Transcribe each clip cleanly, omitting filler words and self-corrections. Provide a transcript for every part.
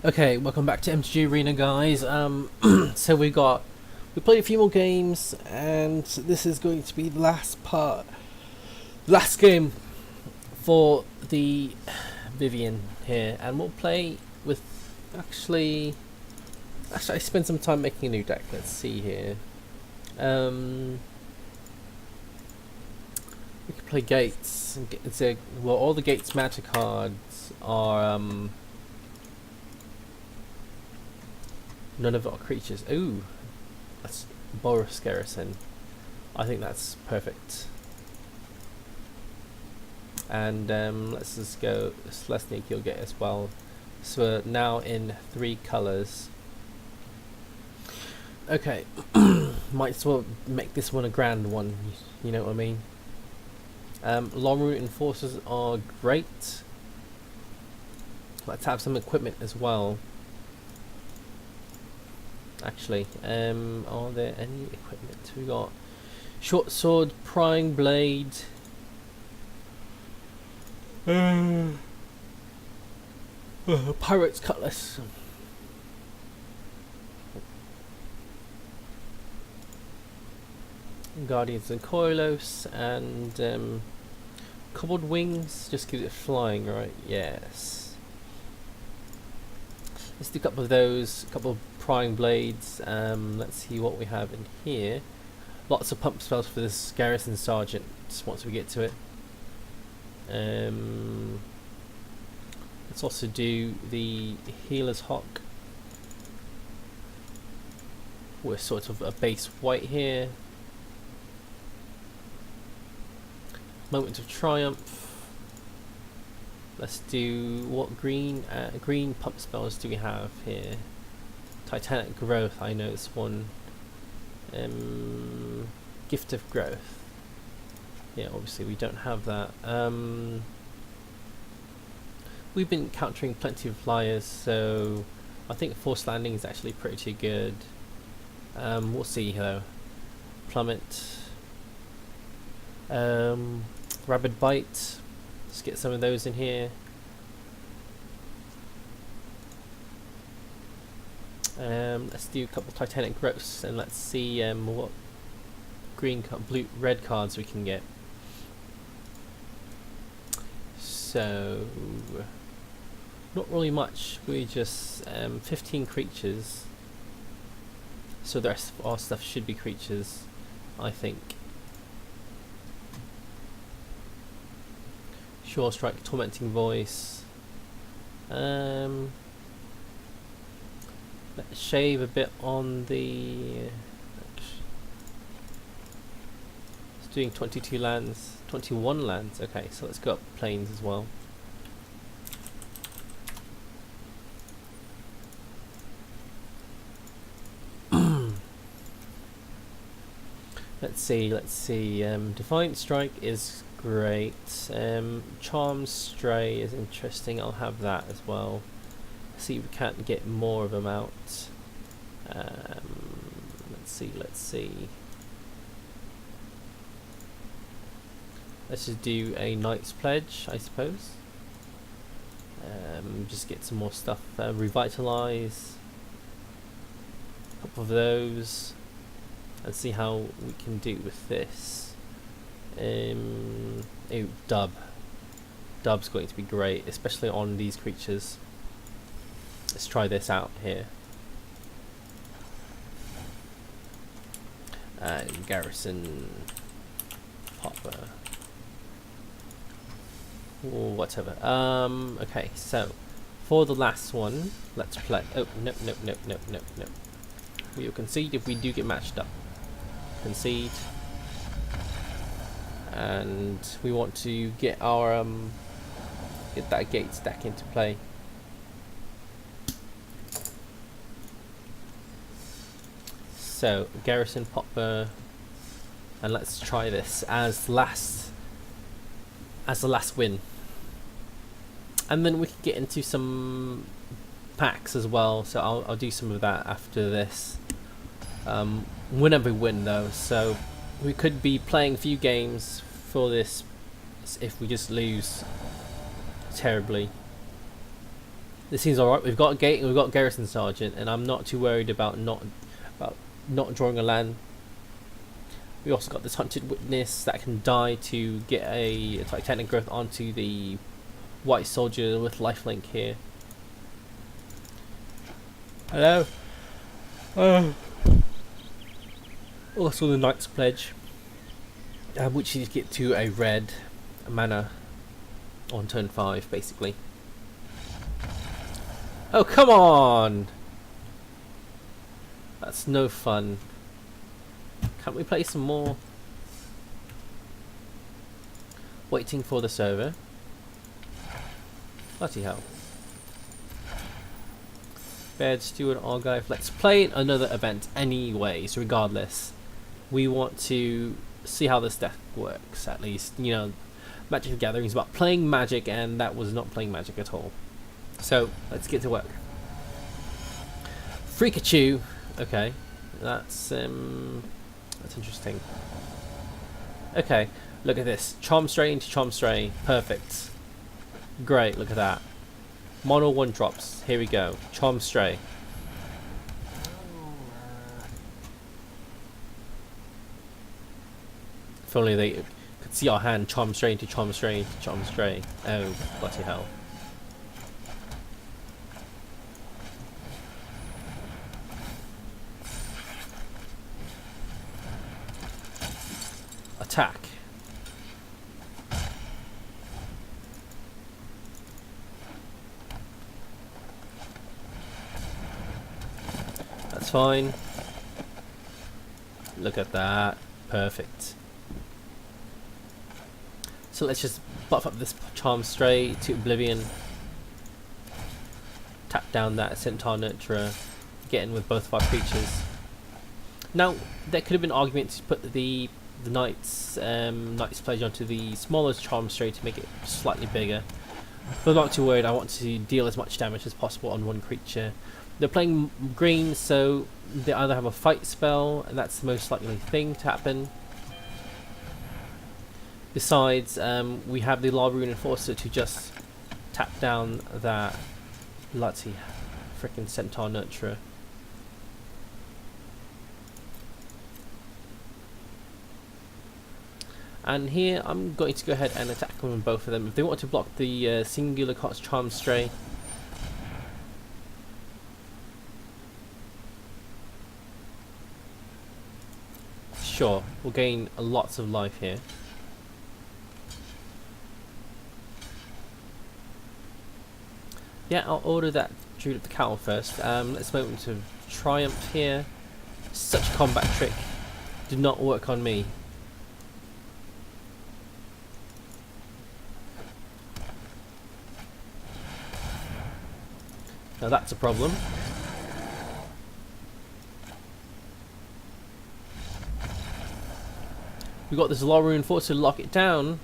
Okay, welcome back to MTG Arena, guys. So we played a few more games, and this is going to be the last game for the Vivian here, and we'll play with actually I spent some time making a new deck. Let's see here. We can play Gates. Well, all the Gates Matter cards are none of our creatures. Ooh, that's Boris Garrison. I think that's perfect. And let's just go Celestia Gilgate as well. So we're now in 3 colours. Okay, might as well make this one a grand one. You know what I mean? Long route enforcers are great. Let's have some equipment as well. Actually, are there any equipment? We got short sword, prying blade, pirate's cutlass, guardians and coilos, and cobbled wings. Just gives it flying, right? Yes. Let's do a couple of those. A couple of prying blades. Let's see what we have in here. Lots of pump spells for this garrison sergeant once we get to it. Let's also do the healer's hawk. We're sort of a base white here. Moment of triumph. Let's do what green pump spells do we have here? Titanic growth. I know this one. Gift of growth. Yeah, obviously we don't have that. We've been countering plenty of flyers, so I think forced landing is actually pretty good. We'll see though. Plummet. Rabid bite. Let's get some of those in here. Let's do a couple Titanic growths, and let's see what red cards we can get. So, not really much. We just 15 creatures. So the rest of our stuff should be creatures, I think. Sure Strike, Tormenting Voice. Let's shave a bit on the. It's doing 22 lands, 21 lands. Okay, so let's go up planes as well. Let's see. Defiant Strike is great. Charm Stray is interesting. I'll have that as well. See if we can't get more of them out. Let's see. Let's just do a Knight's Pledge, I suppose. Just get some more stuff. Revitalize. A couple of those. And see how we can do with this. Dub. Dub's going to be great, especially on these creatures. Let's try this out here. And Garrison, Pauper, or whatever. Okay, so for the last one, let's play. Oh, no. We'll concede if we do get matched up. Concede. And we want to get our get that gate stack into play. So Garrison, Pauper, and let's try this as the last win. And then we can get into some packs as well. So I'll do some of that after this. Whenever we win though, so we could be playing a few games for this if we just lose terribly. This seems alright. We've got a gate and we've got garrison sergeant, and I'm not too worried about not drawing a land. We also got this hunted witness that can die to get a titanic growth onto the white soldier with lifelink here. Hello. Also the Knight's Pledge, which you get to a red mana on turn 5, basically. Oh, come on! That's no fun. Can't we play some more? Waiting for the server. Bloody hell. Baird, Stewart, Argive. Let's play another event anyways, regardless. We want to see how this deck works, at least. You know, Magic the Gathering is about playing Magic, and that was not playing Magic at all. So, let's get to work. Freakachu. Okay. That's interesting. Okay, look at this. Charm Stray into Charm Stray. Perfect. Great, look at that. Mono 1-drops. Here we go. Charm Stray. If only they could see our hand. Charm Stray into Charm Stray into Charm Stray. Oh, bloody hell. Attack. That's fine. Look at that. Perfect. So let's just buff up this Charm Stray to Oblivion. Tap down that Centaur Nurturer. Get in with both of our creatures. Now, there could have been an argument to put the Knight's Pledge onto the smallest Charm Stray to make it slightly bigger. But I'm not too worried. I want to deal as much damage as possible on one creature. They're playing green, so they either have a fight spell, and that's the most likely thing to happen. Besides, we have the Larvaroon Enforcer to just tap down that bloody frickin' Centaur Nurturer. And here I'm going to go ahead and attack them with both of them. If they want to block the singular cost Charm Stray, sure, we'll gain lots of life here. Yeah, I'll order that Druid of the Cowl first. Let's move into Triumph here. Such a combat trick did not work on me. Now that's a problem. We got this Larvaroon Enforcer to lock it down,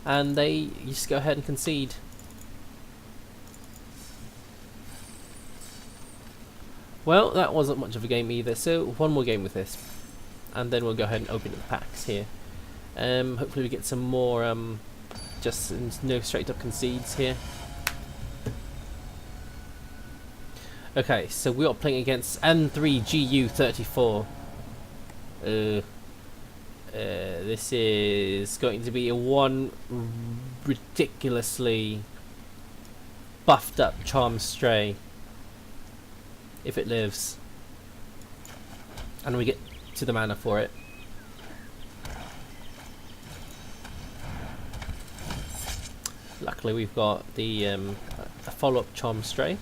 and they just go ahead and concede. Well, that wasn't much of a game either, so one more game with this, and then we'll go ahead and open the packs here. Hopefully we get some more just no straight up concedes here. Okay, so we are playing against N3GU34. This is going to be a one ridiculously buffed up Charm Stray, if it lives, and we get to the mana for it. Luckily we've got the a follow-up Charm Stray.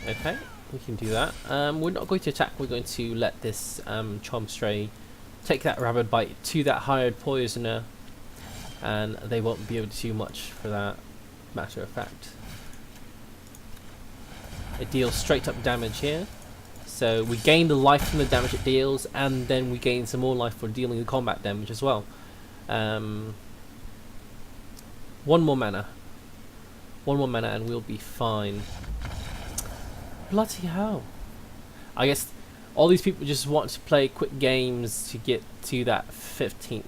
Okay, we can do that. We're not going to attack, we're going to let this Charm Stray take that Rabid Bite to that hired Poisoner, and they won't be able to do much for that, matter of fact. It deals straight up damage here, so we gain the life from the damage it deals, and then we gain some more life for dealing the combat damage as well. One more mana and we'll be fine. Bloody hell. I guess all these people just want to play quick games to get to that 15th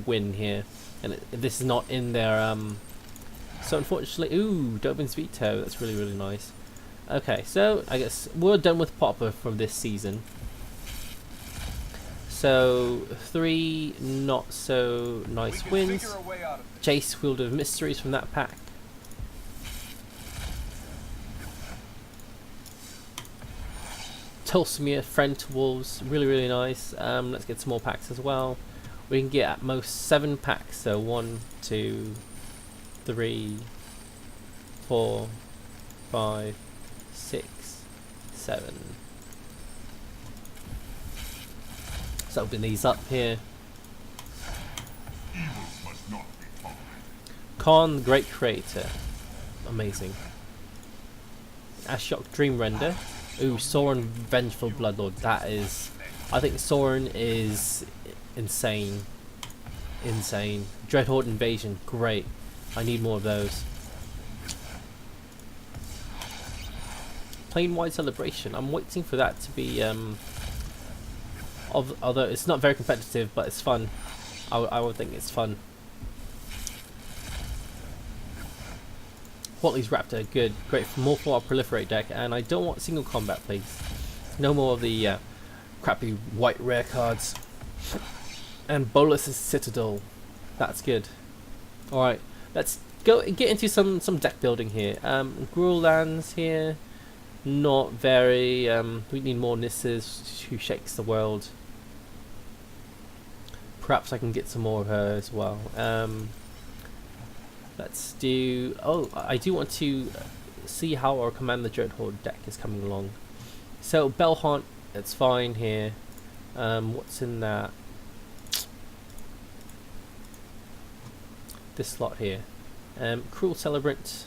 win here, and this is not in their so unfortunately, ooh, Dobin's veto. That's really, really nice. Okay, so I guess we're done with Pauper from this season. So 3 not so nice wins. Jace, Field of Mysteries from that pack. Tulsimir, Friend to Wolves, really, really nice. Let's get some more packs as well. We can get at most 7 packs. So 1, 2, 3, 4, 5, 6, 7. Let's open these up here. Khan, the Great Creator. Amazing. Ashok, Dream Render. Ooh, Soren, Vengeful Bloodlord. That is... I think Soren is insane. Insane. Dreadhorde Invasion. Great. I need more of those. Plain Wide Celebration. I'm waiting for that to be... although it's not very competitive, but it's fun. I would think it's fun. Quality's Raptor, good, great, more for our Proliferate deck, and I don't want single combat, please. No more of the crappy white rare cards. And Bolus's Citadel, that's good. All right, let's go get into some deck building here. Gruul lands here, not very. We need more Nisses. Who Shakes the World. Perhaps I can get some more of her as well. Let's do... Oh, I do want to see how our Command the Dreadhorde deck is coming along. So, Bellhaunt, it's fine here. What's in that? This slot here. Cruel Celebrant,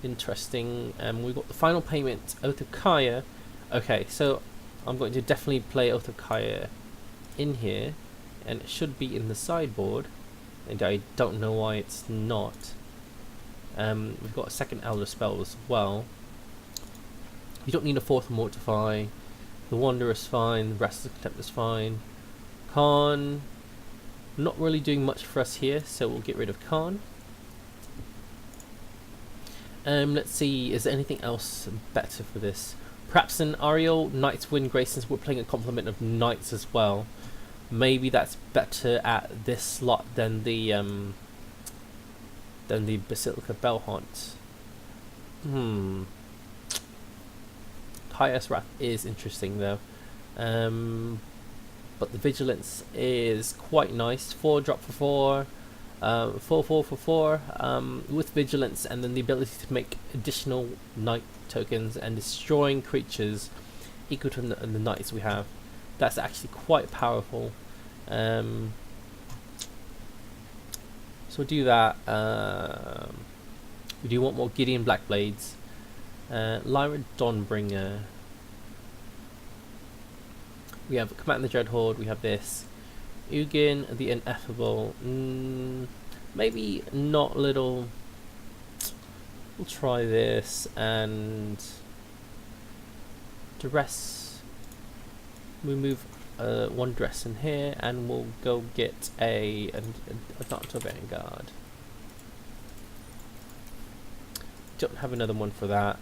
interesting. We've got the Final Payment, Oath of Kaya. Okay, so I'm going to definitely play Oath of Kaya in here. And it should be in the sideboard. And I don't know why it's not. We've got a second Elder Spell as well. You don't need a 4th Mortify. The Wanderer's fine. The Restless Contempt is fine. Khan, not really doing much for us here, so we'll get rid of Khan. Let's see, is there anything else better for this? Perhaps an Ariel, Knights Win Grace, since we're playing a complement of Knights as well. Maybe that's better at this slot than the Basilica Bellhaunt. Highest Wrath is interesting though. But the Vigilance is quite nice. 4 drop for 4. 4 for 4 with Vigilance, and then the ability to make additional Knight tokens and destroying creatures equal to the Knights we have. That's actually quite powerful. So we'll do that. We do want more Gideon Blackblades. Lyra Dawnbringer. We have Command the Dreadhorde. We have this. Ugin the Ineffable. Maybe not little. We'll try this, and the rest we move 1 dress in here, and we'll go get a Doctor Vanguard. Don't have another one for that.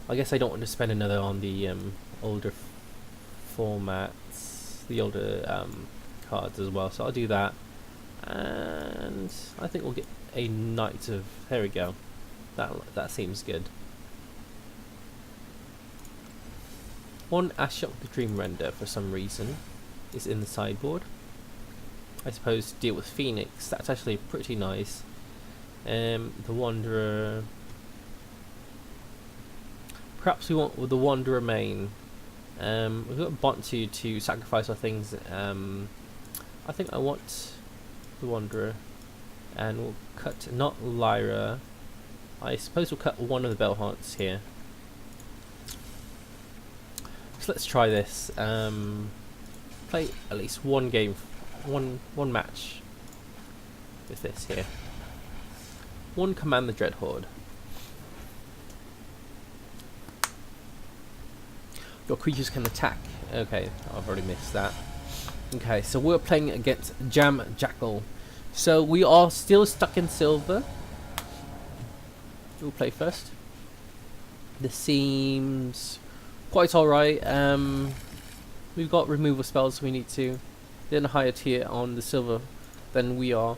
I guess I don't want to spend another on the older formats, the older cards as well, so I'll do that. And I think we'll get a Knight of... There we go. That seems good. 1 Ashok the Dream Render for some reason is in the sideboard. I suppose deal with Phoenix. That's actually pretty nice. The Wanderer. Perhaps we want the Wanderer main. We've got Bontu to sacrifice our things. I think I want the Wanderer, and we'll cut not Lyra. I suppose we'll cut one of the Bellhaunts here. So let's try this. Play at least one game, one match with this here. 1 Command the Dreadhorde. Your creatures can attack. Okay, I've already missed that. Okay, so we're playing against Jam Jackal. So we are still stuck in silver. We'll play first. This seems quite alright. We've got removal spells we need to. They're in a higher tier on the silver than we are.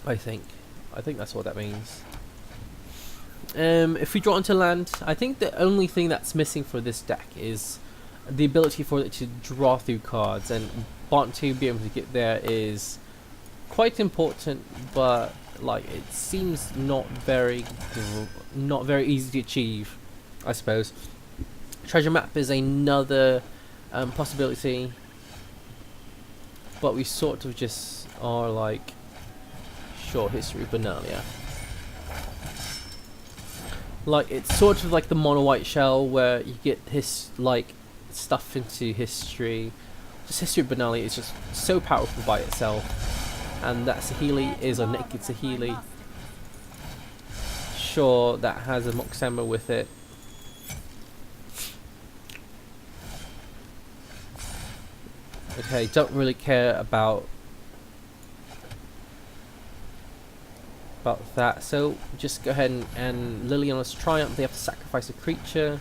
I think that's what that means. If we draw into land, I think the only thing that's missing for this deck is the ability for it to draw through cards, and Bond to be able to get there is quite important, but like it seems not very easy to achieve, I suppose. Treasure map is another possibility, but we sort of just are like short history of Benalia. Like it's sort of like the mono white shell where you get his like stuff into history. Just history of Benalia is just so powerful by itself, and that Saheeli is a naked Saheeli. Sure, that has a Moxember with it. Okay, don't really care about that, so just go ahead and Liliana's Triumph. They have to sacrifice a creature.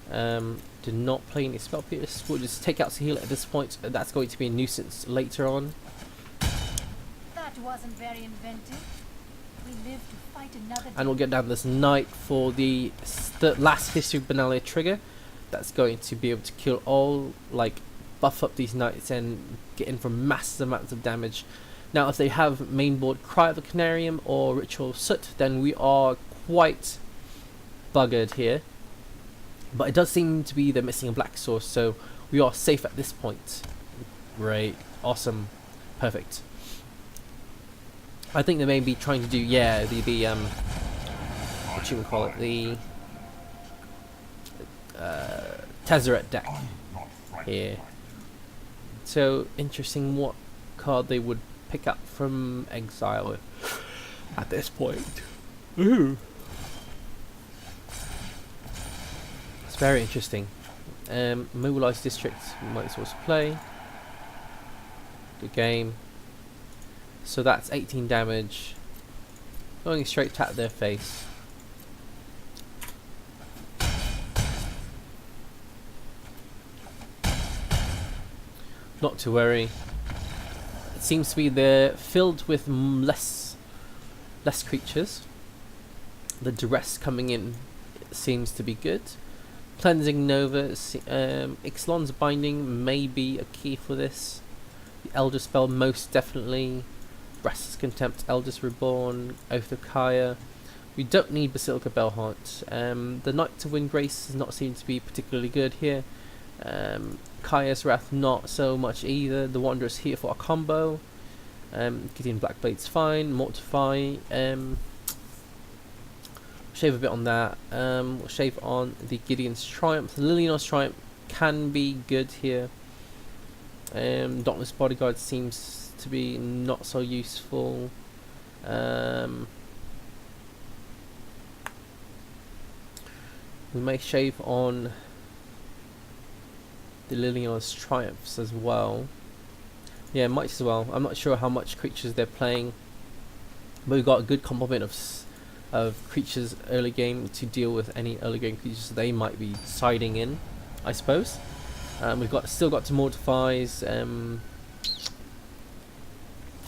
Do not play any Spell Pierce. We'll just take out Saheeli at this point. That's going to be a nuisance later on. That wasn't very inventive. We live to fight another day. And we'll get down this Knight for the last History of Benalia trigger. That's going to be able to kill all, like, buff up these Knights and get in for massive amounts of damage. Now, if they have mainboard Cry of the Canarium or Ritual of Soot, then we are quite buggered here. But it does seem to be they're missing a black source, so we are safe at this point. Great, awesome, perfect. I think they may be trying to do, yeah, the what you would call it, the Tezzeret deck here. So interesting what card they would pick up from exile at this point. Ooh. It's very interesting. Mobilized District might as well play. Good game. So that's 18 damage. Going straight to their face. Not to worry. It seems to be they're filled with less creatures. The duress coming in seems to be good. Cleansing Nova, Ixalan's Binding may be a key for this. The Elder Spell most definitely. Brass's Contempt, Eldest Reborn, Oath of Kaya. We don't need Basilica Bellhaunt. The Knight of Windgrace does not seem to be particularly good here. Kaya's Wrath not so much either. The Wanderer's here for a combo. Gideon Blackblade's fine. Mortify. Shave a bit on that. We'll shave on the Gideon's Triumph. The Liliana's Triumph can be good here. Dauntless Bodyguard seems to be not so useful. We may shave on the Liliana's Triumphs as well. Yeah, might as well. I'm not sure how much creatures they're playing, but we've got a good complement of creatures early game to deal with any early game creatures they might be siding in, I suppose. We've still got to Mortifies.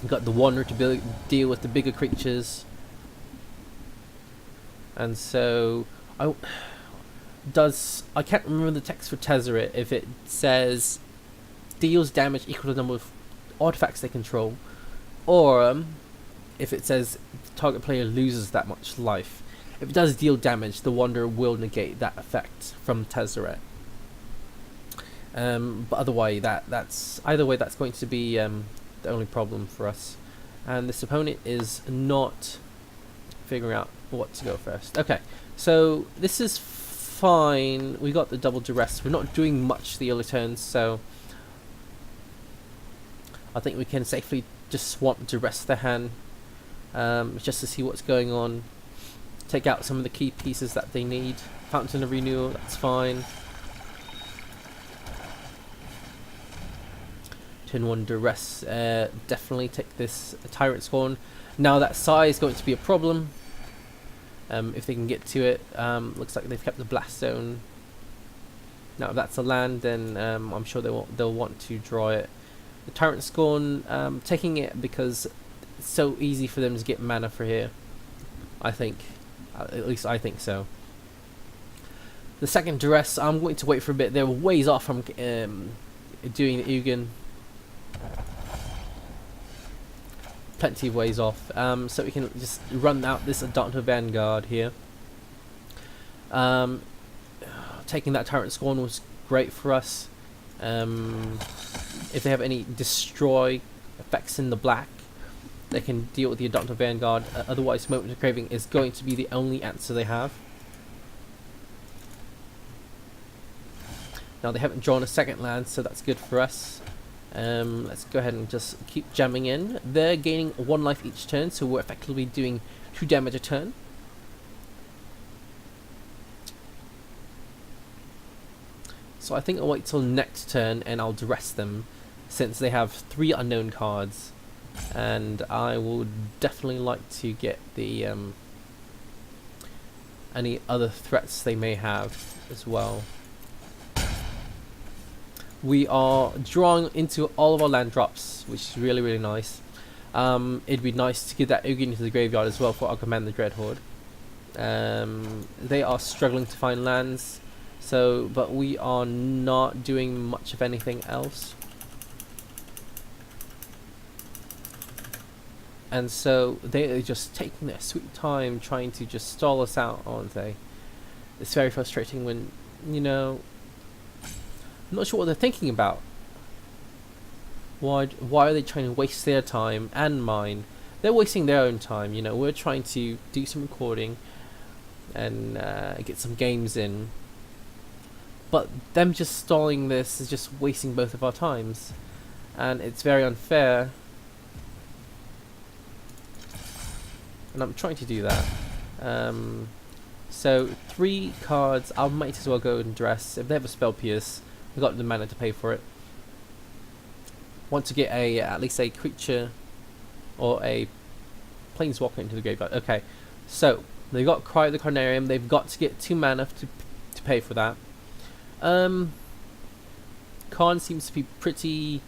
We've got the Wanderer to deal with the bigger creatures, and so I can't remember the text for Tezzeret if it says deals damage equal to the number of artifacts they control, or if it says the target player loses that much life. If it does deal damage, the Wanderer will negate that effect from Tezzeret. But otherwise, that's going to be the only problem for us. And this opponent is not figuring out what to go first. Okay, so this is fine. We got the double duress. We're not doing much the early turns, so I think we can safely just swap duress their hand, just to see what's going on. Take out some of the key pieces that they need. Fountain of Renewal, that's fine. Turn 1 Duress, definitely take this Tyrant Scorn. Now that Sai is going to be a problem. If they can get to it. Looks like they've kept the Blast Zone. Now if that's a land, then I'm sure they'll want to draw it. The Tyrant Scorn, taking it because it's so easy for them to get mana for here. I think. At least I think so. The second Duress, I'm going to wait for a bit. They're ways off from doing the Ugin. Plenty of ways off. So we can just run out this Adoptive Vanguard here. Taking that Tyrant Scorn was great for us. If they have any destroy effects in the black, they can deal with the Adoptive Vanguard. Otherwise, Moment of Craving is going to be the only answer they have. Now they haven't drawn a second land, so that's good for us. Let's go ahead and just keep jamming in. They're gaining 1 life each turn, so we're effectively doing 2 damage a turn. So I think I'll wait till next turn and I'll Duress them, since they have 3 unknown cards. And I would definitely like to get the any other threats they may have as well. We are drawing into all of our land drops, which is really, really nice. It'd be nice to get that Ugin into the graveyard as well for our Command the Dreadhorde. They are struggling to find lands, but we are not doing much of anything else. And so they are just taking their sweet time trying to just stall us out, aren't they? It's very frustrating when, you know, I'm not sure what they're thinking about. Why are they trying to waste their time and mine? They're wasting their own time, you know. We're trying to do some recording and get some games in. But them just stalling this is just wasting both of our times. And it's very unfair. And I'm trying to do that. So 3 cards, I might as well go and Duress. If they have a Spell Pierce, we've got the mana to pay for it. Want to get at least a creature or a Planeswalker into the graveyard. Okay, so they've got Cry of the Carnarium. They've got to get 2 mana to pay for that. Karn seems to be pretty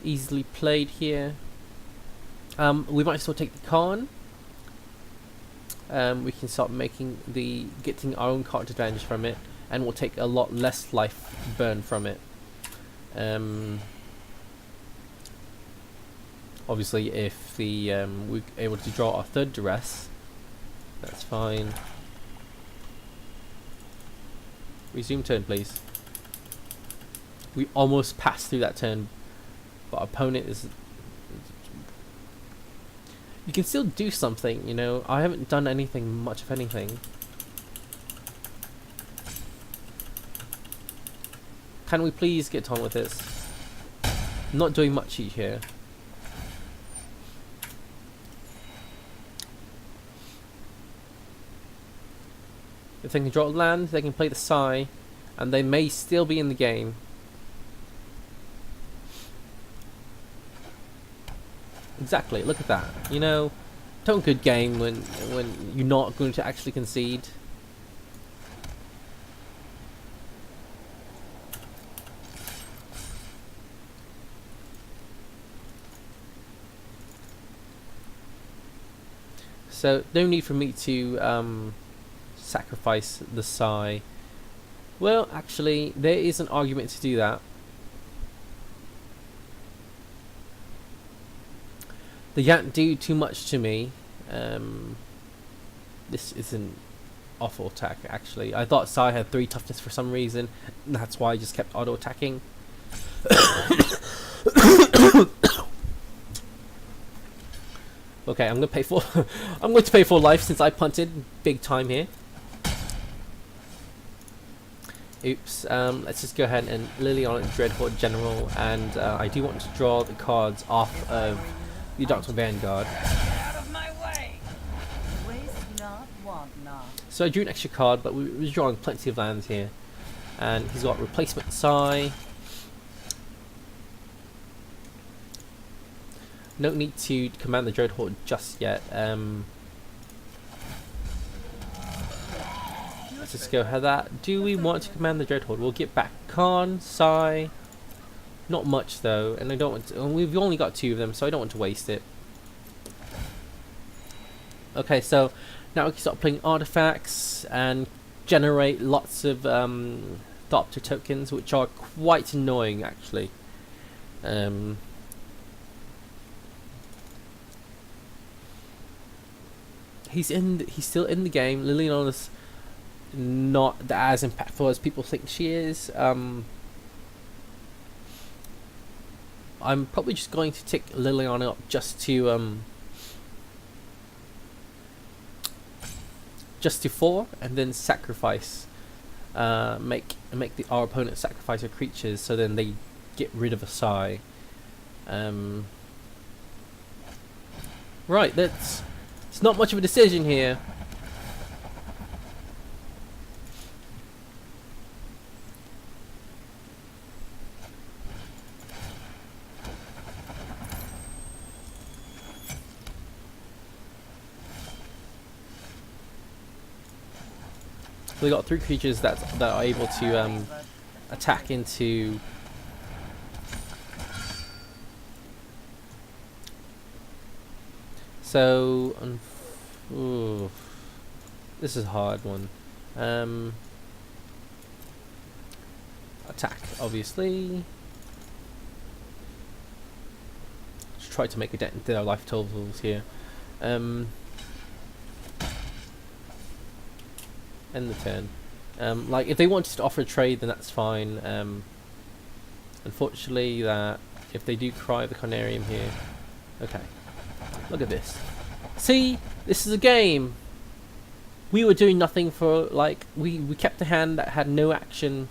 easily played here. We might as well take the Karn. We can start getting our own card advantage from it, and we'll take a lot less life burn from it. Obviously, if we're able to draw our 3rd Duress, that's fine. Resume turn, please. We almost passed through that turn, but our opponent is. You can still do something, you know. I haven't done anything, much of anything. Can we please get on with this? I'm not doing much here. If they can draw land, they can play the Sai, and they may still be in the game. Exactly, look at that. You know, don't good game when you're not going to actually concede. So no need for me to sacrifice the Sai. Well, actually, there is an argument to do that. They can't do too much to me. This is an awful attack, actually. I thought Sai had 3 toughness for some reason, and that's why I just kept auto attacking. Okay, I'm gonna pay for. I'm going to pay for life since I punted big time here. Oops. Let's just go ahead and Liliana Dreadhorde General, and I do want to draw the cards off of the Adoptive Vanguard. Out of my way. Waste not, want not. So I drew an extra card, but we're drawing plenty of lands here. And he's got replacement Psy. No need to command the Dreadhorde just yet. Let's just go ahead that. Do we want to command the Dreadhorde? We'll get back Khan, Psy. Not much though, and I don't want to, and we've only got 2 of them, so I don't want to waste it. Okay, so now we can start playing artifacts and generate lots of Doctor tokens, which are quite annoying actually. He's still in the game. Liliana is not as impactful as people think she is. I'm probably just going to tick Liliana up just to 4, and then sacrifice. Make our opponent sacrifice their creatures, so then they get rid of a Psy. Right, it's not much of a decision here. We got 3 creatures that are able to attack into. So, this is a hard one. Attack, obviously. Just try to make a dent into their life totals here. End the turn. Like, if they wanted to offer a trade, then that's fine. Unfortunately, that if they do cry the Carnarium here. Okay. Look at this. See? This is a game! We were doing nothing for, like, we kept a hand that had no action.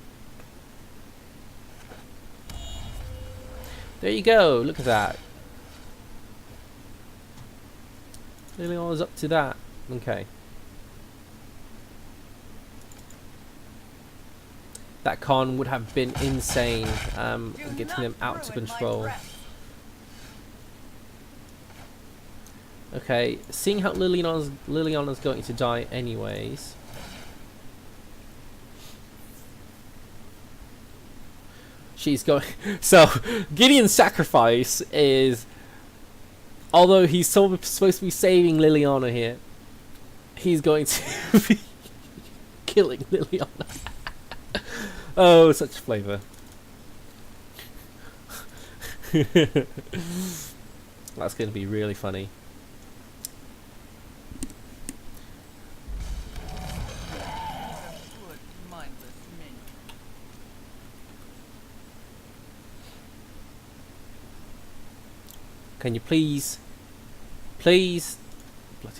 There you go, look at that. Really, I was up to that. Okay. That con would have been insane, getting them out to control. Okay, seeing how Liliana's going to die anyways. She's going. So Gideon's sacrifice is, although he's supposed to be saving Liliana here, he's going to be killing Liliana. Oh, such flavour. That's going to be really funny. Can you please, bloody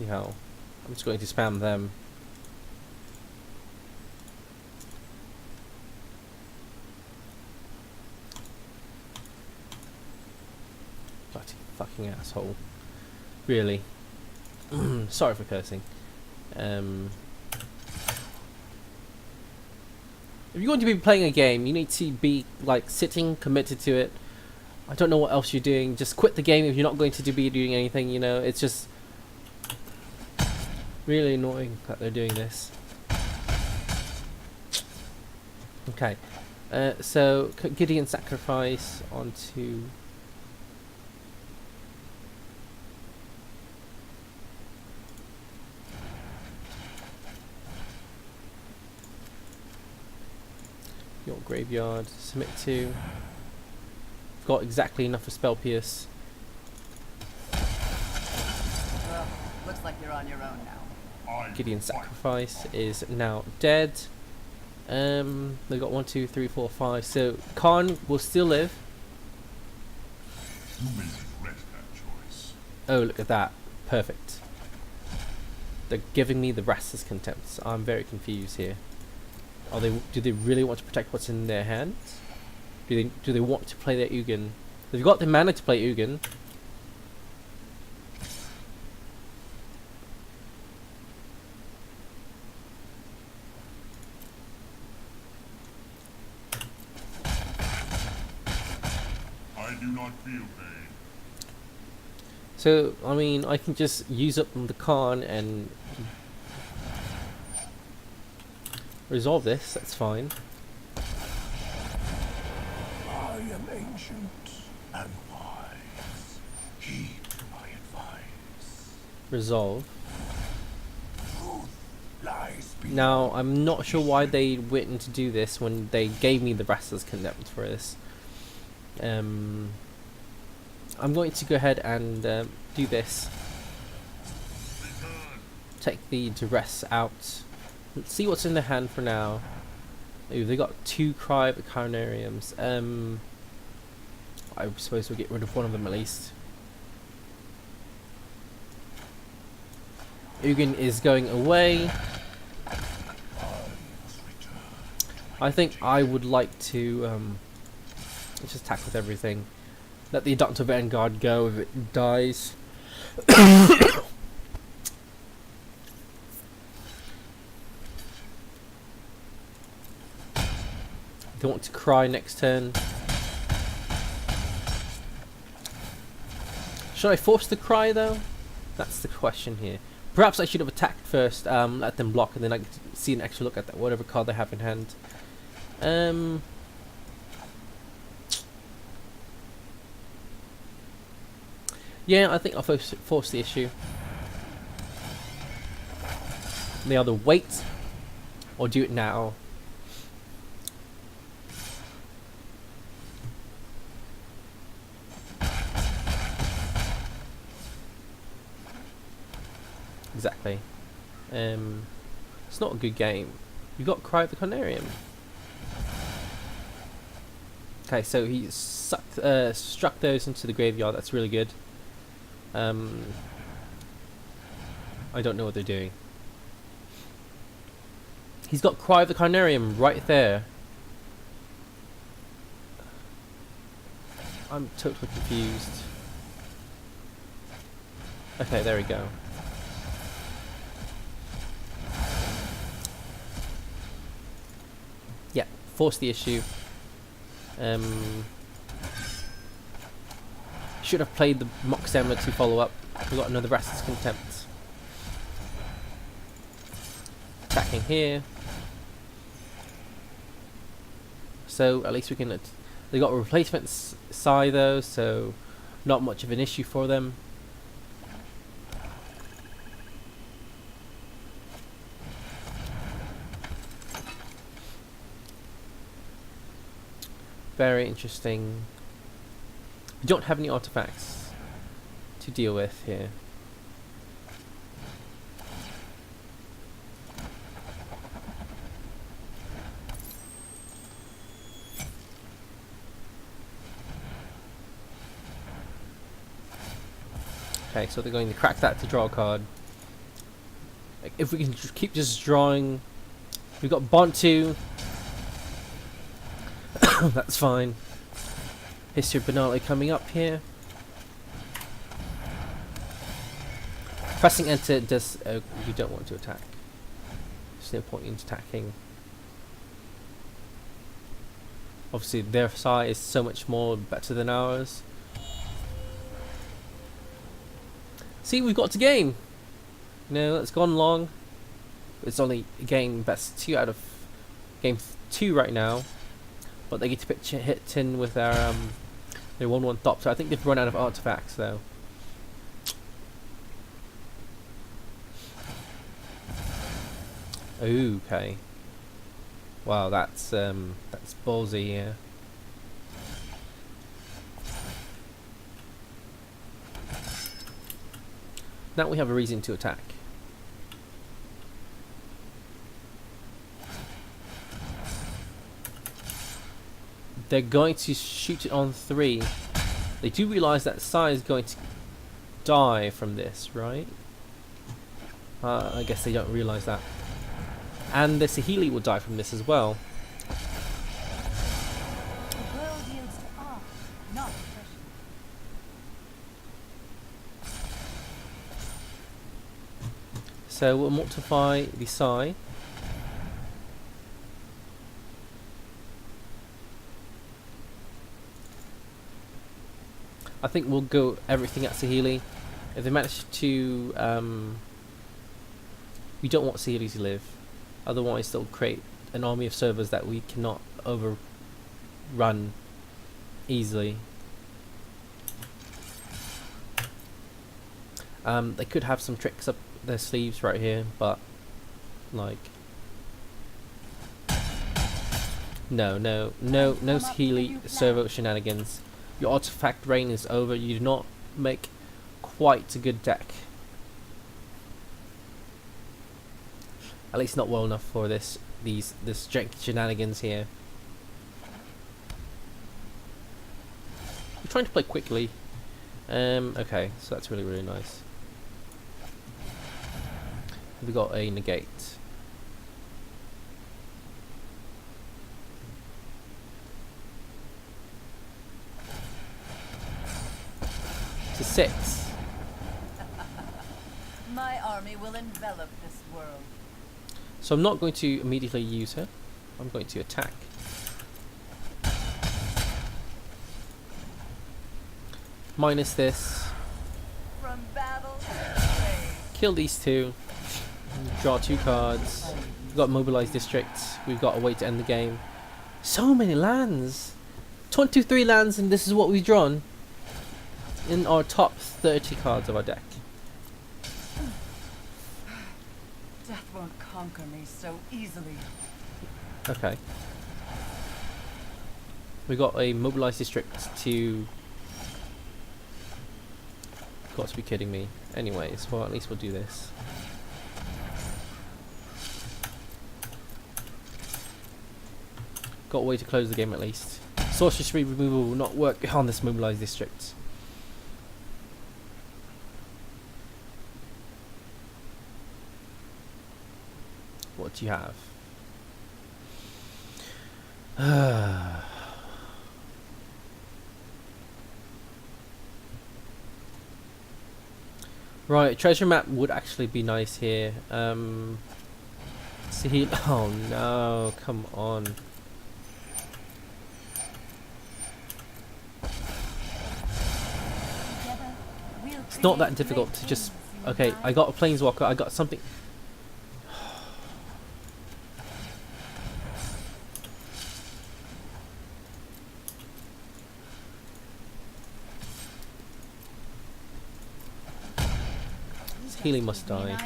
hell, I'm just going to spam them. Bloody fucking asshole. Really. Sorry for cursing. If you're going to be playing a game, you need to be like sitting, committed to it. I don't know what else you're doing. Just quit the game if you're not going to be doing anything, you know. It's just really annoying that they're doing this. Okay. So, Gideon sacrifice onto... your graveyard. Submit to... Got exactly enough for Spell Pierce. Well, looks like you're on your own now. Gideon's sacrifice is now dead. They got 1, 2, 3, 4, 5. So Khan will still live. Oh, look at that! Perfect. They're giving me the Restless Contempts. I'm very confused here. Are they? Do they really want to protect what's in their hands? Do they want to play their Ugin? They've got the mana to play Ugin. do not feel pain. So, I mean, I can just use up the Khan and resolve this, that's fine. I am ancient and wise. Heed my advice. Resolve. Truth lies beyond. Now, I'm not sure why they went to do this when they gave me the Restless Condemned for this. I'm going to go ahead and do this. Take the duress out. Let's see what's in the hand for now. Ooh, they got 2 Carnariums. I suppose we'll get rid of one of them at least. Ugin is going away. I think I would like to let's just attack with everything. Let the Doctor Vanguard go if it dies. They want to cry next turn. Should I force the cry though? That's the question here. Perhaps I should have attacked first, let them block, and then I could see an extra look at that whatever card they have in hand. Yeah, I think I'll force the issue. They either wait or do it now. Exactly. It's not a good game. You got Cry of the Carnarium. Okay, so he struck those into the graveyard. That's really good. I don't know what they're doing. He's got Cry of the Carnarium right there. I'm totally confused. Okay, there we go. Yeah, force the issue. Should have played the Mox Emma to follow up. We got another Restless Contempt. Attacking here. So at least we can. They got a replacement Psy though, so not much of an issue for them. Very interesting. We don't have any artifacts to deal with here. Okay, so they're going to crack that to draw a card. Like, if we can keep just drawing, we've got Bontu. That's fine. History of Banale coming up here. Pressing enter does. You don't want to attack. There's no point in attacking. Obviously, their side is so much more better than ours. See, we've got to game. You know, it's gone long. It's only a game best 2 out of game 2 right now. But they get to pitch hit in with their 1/1 top. So I think they've run out of artifacts though. Ooh, okay. Wow, that's ballsy, yeah. Now we have a reason to attack. They're going to shoot it on 3. They do realise that Sai is going to die from this, right? I guess they don't realise that. And the Sahili will die from this as well. The world yields to art, not oppression. So we'll multiply the Sai. I think we'll go everything at Saheeli. If they manage to, we don't want Saheeli to live. Otherwise, they'll create an army of servers that we cannot overrun easily. They could have some tricks up their sleeves right here, but like, no Saheeli servo shenanigans. Your artifact reign is over. You do not make quite a good deck. At least not well enough for this janky shenanigans here. I'm trying to play quickly. Okay, so that's really nice. We got a negate. To 6. My army will envelop this world. So I'm not going to immediately use her. I'm going to attack. Minus this. From battle to grave. Kill these two. Draw 2 cards. We've got mobilized districts. We've got a way to end the game. So many lands. 23 lands, and this is what we've drawn in our top 30 cards of our deck. Death won't conquer me so easily. Okay. We got a mobilized district to. Got to be kidding me. Anyways, well, at least we'll do this. Got a way to close the game at least. Sorcery removal will not work on this mobilized district. What do you have? Right, treasure map would actually be nice here. See, oh no, come on. It's not that difficult to just. Okay, I got a planeswalker. I got something. Healing must die.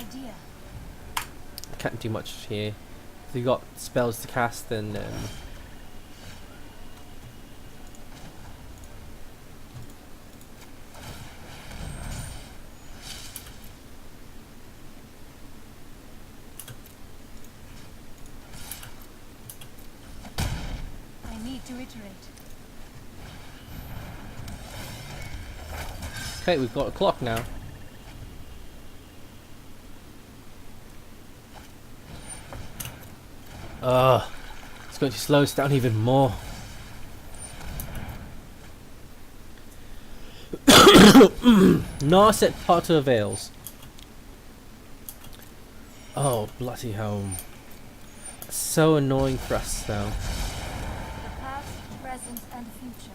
I can't do much here. If you got spells to cast, then I need to iterate. okay, we've got a clock now. It's going to slow us down even more. Narset Pauper Event. Oh, bloody hell. So annoying for us though. The past, present, and future.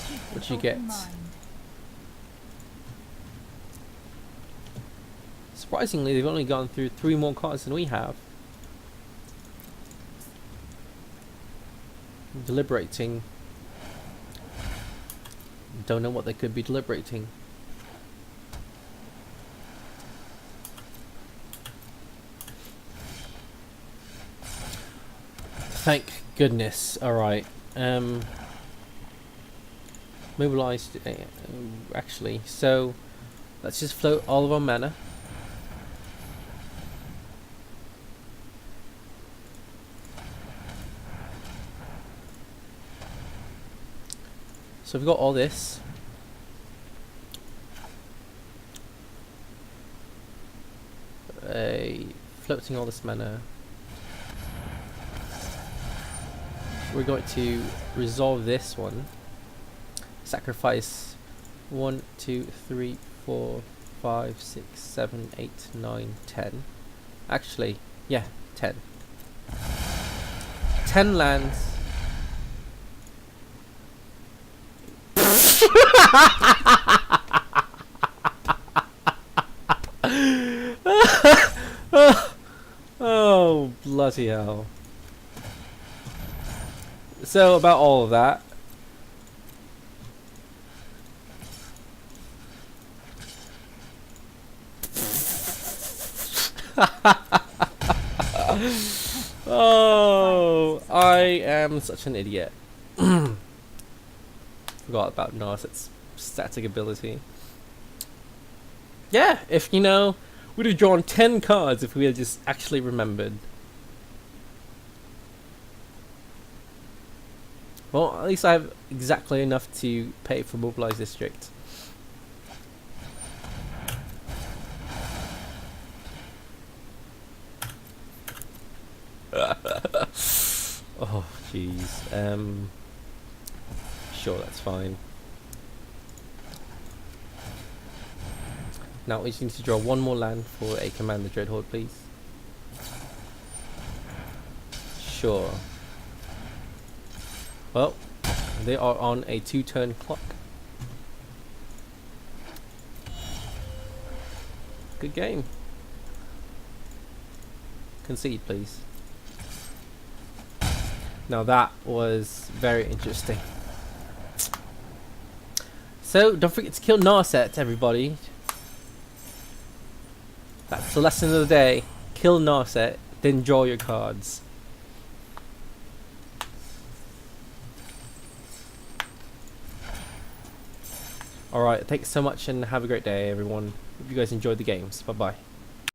Keep What an you get? open mind. Surprisingly, they've only gone through 3 more cards than we have. Deliberating. Don't know what they could be deliberating. Thank goodness. Alright. Mobilized. Actually, so let's just float all of our mana. So we've got all this. Floating all this mana. We're going to resolve this one. Sacrifice 1, 2, 3, 4, 5, 6, 7, 8, 9, 10. Actually, yeah, 10. 10 lands. Bloody hell. So about all of that. Oh, I am such an idiot. Forgot about Narset's static ability. Yeah, if you know, we'd have drawn 10 cards if we had just actually remembered. Well, at least I have exactly enough to pay for Mobilized District. Oh, jeez. Sure, that's fine. Now we just need to draw one more land for a Commander Dreadhorde, please. Sure. Well, they are on a 2-turn clock. Good game. Concede, please. Now that was very interesting. So, don't forget to kill Narset, everybody. That's the lesson of the day. Kill Narset, then draw your cards. Alright, thanks so much and have a great day, everyone. Hope you guys enjoyed the games. Bye-bye.